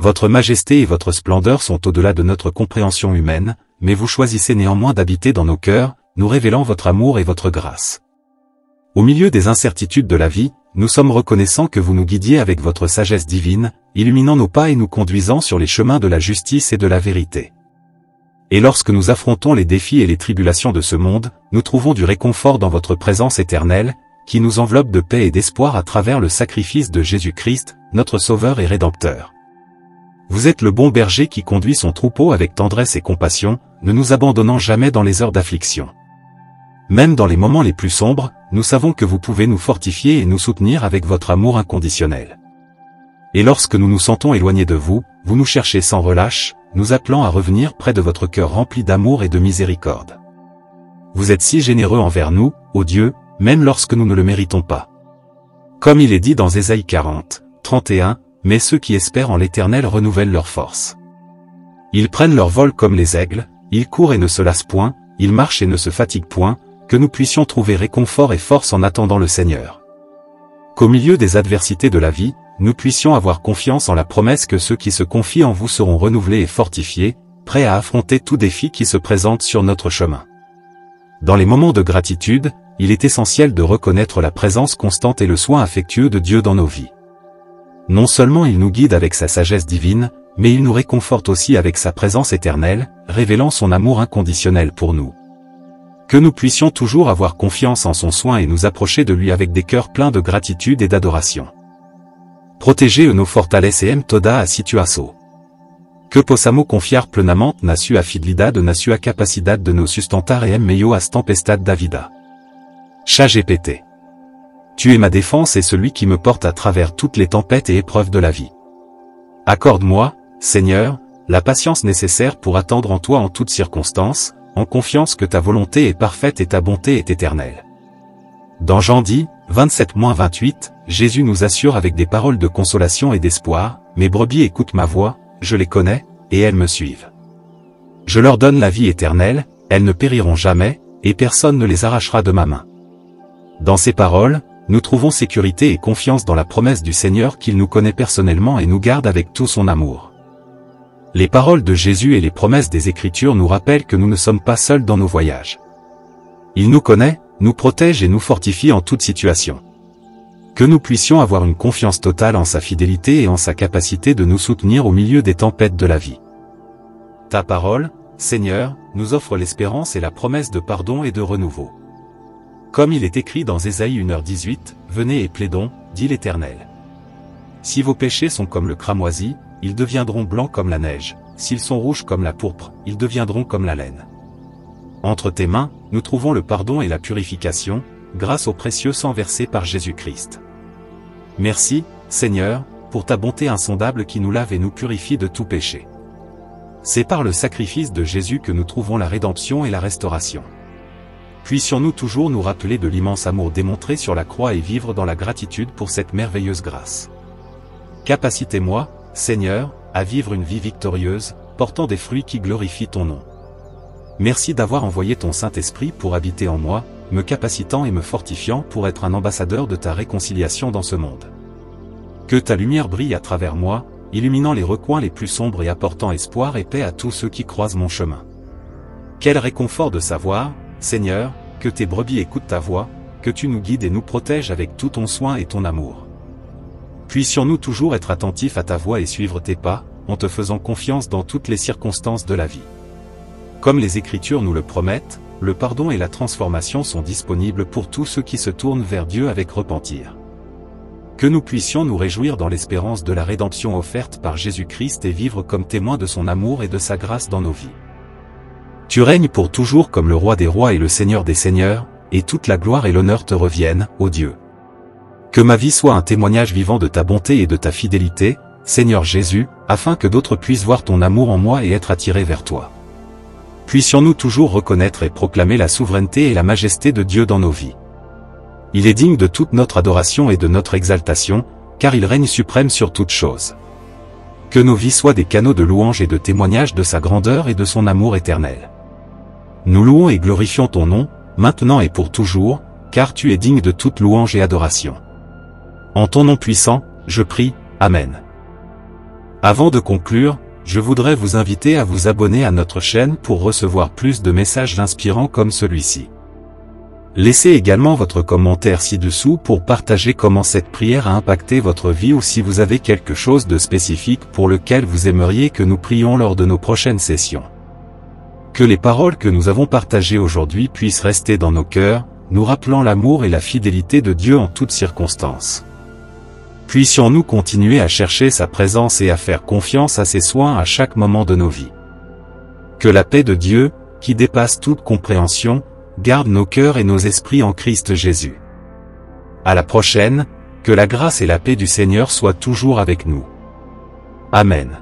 Votre majesté et votre splendeur sont au-delà de notre compréhension humaine, mais vous choisissez néanmoins d'habiter dans nos cœurs, nous révélant votre amour et votre grâce. Au milieu des incertitudes de la vie, nous sommes reconnaissants que vous nous guidiez avec votre sagesse divine, illuminant nos pas et nous conduisant sur les chemins de la justice et de la vérité. Et lorsque nous affrontons les défis et les tribulations de ce monde, nous trouvons du réconfort dans votre présence éternelle, qui nous enveloppe de paix et d'espoir à travers le sacrifice de Jésus-Christ, notre Sauveur et Rédempteur. Vous êtes le bon berger qui conduit son troupeau avec tendresse et compassion, ne nous abandonnant jamais dans les heures d'affliction. Même dans les moments les plus sombres, nous savons que vous pouvez nous fortifier et nous soutenir avec votre amour inconditionnel. Et lorsque nous nous sentons éloignés de vous, vous nous cherchez sans relâche, nous appelant à revenir près de votre cœur rempli d'amour et de miséricorde. Vous êtes si généreux envers nous, ô Dieu, même lorsque nous ne le méritons pas. Comme il est dit dans Ésaïe 40, 31, « Mais ceux qui espèrent en l'Éternel renouvellent leur force. Ils prennent leur vol comme les aigles, ils courent et ne se lassent point, ils marchent et ne se fatiguent point, que nous puissions trouver réconfort et force en attendant le Seigneur. Qu'au milieu des adversités de la vie, nous puissions avoir confiance en la promesse que ceux qui se confient en vous seront renouvelés et fortifiés, prêts à affronter tout défi qui se présente sur notre chemin. Dans les moments de gratitude, il est essentiel de reconnaître la présence constante et le soin affectueux de Dieu dans nos vies. Non seulement il nous guide avec sa sagesse divine, mais il nous réconforte aussi avec sa présence éternelle, révélant son amour inconditionnel pour nous. Que nous puissions toujours avoir confiance en son soin et nous approcher de lui avec des cœurs pleins de gratitude et d'adoration. Protégez nos fortalezem toda a situação. Que possamos confiar plenamente na sua fidelidade na sua capacidade de nos sustentar em meio às tempestades da vida. ChatGPT. Tu es ma défense et celui qui me porte à travers toutes les tempêtes et épreuves de la vie. Accorde-moi, Seigneur, la patience nécessaire pour attendre en toi en toutes circonstances, en confiance que ta volonté est parfaite et ta bonté est éternelle. Dans Jean 10, 27-28, Jésus nous assure avec des paroles de consolation et d'espoir, « Mes brebis écoutent ma voix, je les connais, et elles me suivent. Je leur donne la vie éternelle, elles ne périront jamais, et personne ne les arrachera de ma main. » Dans ces paroles, nous trouvons sécurité et confiance dans la promesse du Seigneur qu'il nous connaît personnellement et nous garde avec tout son amour. Les paroles de Jésus et les promesses des Écritures nous rappellent que nous ne sommes pas seuls dans nos voyages. Il nous connaît, nous protège et nous fortifie en toute situation. Que nous puissions avoir une confiance totale en sa fidélité et en sa capacité de nous soutenir au milieu des tempêtes de la vie. Ta parole, Seigneur, nous offre l'espérance et la promesse de pardon et de renouveau. Comme il est écrit dans Ésaïe 1h18, « Venez et plaidons, dit l'Éternel. Si vos péchés sont comme le cramoisi, ils deviendront blancs comme la neige, s'ils sont rouges comme la pourpre, ils deviendront comme la laine. » Entre tes mains, nous trouvons le pardon et la purification, grâce au précieux sang versé par Jésus-Christ. Merci, Seigneur, pour ta bonté insondable qui nous lave et nous purifie de tout péché. C'est par le sacrifice de Jésus que nous trouvons la rédemption et la restauration. Puissions-nous toujours nous rappeler de l'immense amour démontré sur la croix et vivre dans la gratitude pour cette merveilleuse grâce. Capacitez-moi, Seigneur, à vivre une vie victorieuse, portant des fruits qui glorifient ton nom. Merci d'avoir envoyé ton Saint-Esprit pour habiter en moi, me capacitant et me fortifiant pour être un ambassadeur de ta réconciliation dans ce monde. Que ta lumière brille à travers moi, illuminant les recoins les plus sombres et apportant espoir et paix à tous ceux qui croisent mon chemin. Quel réconfort de savoir, Seigneur, que tes brebis écoutent ta voix, que tu nous guides et nous protèges avec tout ton soin et ton amour. Puissions-nous toujours être attentifs à ta voix et suivre tes pas, en te faisant confiance dans toutes les circonstances de la vie. Comme les Écritures nous le promettent, le pardon et la transformation sont disponibles pour tous ceux qui se tournent vers Dieu avec repentir. Que nous puissions nous réjouir dans l'espérance de la rédemption offerte par Jésus-Christ et vivre comme témoins de son amour et de sa grâce dans nos vies. Tu règnes pour toujours comme le roi des rois et le Seigneur des seigneurs, et toute la gloire et l'honneur te reviennent, ô Dieu. Que ma vie soit un témoignage vivant de ta bonté et de ta fidélité, Seigneur Jésus, afin que d'autres puissent voir ton amour en moi et être attirés vers toi. Puissions-nous toujours reconnaître et proclamer la souveraineté et la majesté de Dieu dans nos vies. Il est digne de toute notre adoration et de notre exaltation, car il règne suprême sur toutes choses. Que nos vies soient des canaux de louange et de témoignage de sa grandeur et de son amour éternel. Nous louons et glorifions ton nom, maintenant et pour toujours, car tu es digne de toute louange et adoration. En ton nom puissant, je prie, Amen. Avant de conclure, je voudrais vous inviter à vous abonner à notre chaîne pour recevoir plus de messages inspirants comme celui-ci. Laissez également votre commentaire ci-dessous pour partager comment cette prière a impacté votre vie ou si vous avez quelque chose de spécifique pour lequel vous aimeriez que nous prions lors de nos prochaines sessions. Que les paroles que nous avons partagées aujourd'hui puissent rester dans nos cœurs, nous rappelant l'amour et la fidélité de Dieu en toutes circonstances. Puissions-nous continuer à chercher sa présence et à faire confiance à ses soins à chaque moment de nos vies. Que la paix de Dieu, qui dépasse toute compréhension, garde nos cœurs et nos esprits en Christ Jésus. À la prochaine, que la grâce et la paix du Seigneur soient toujours avec nous. Amen.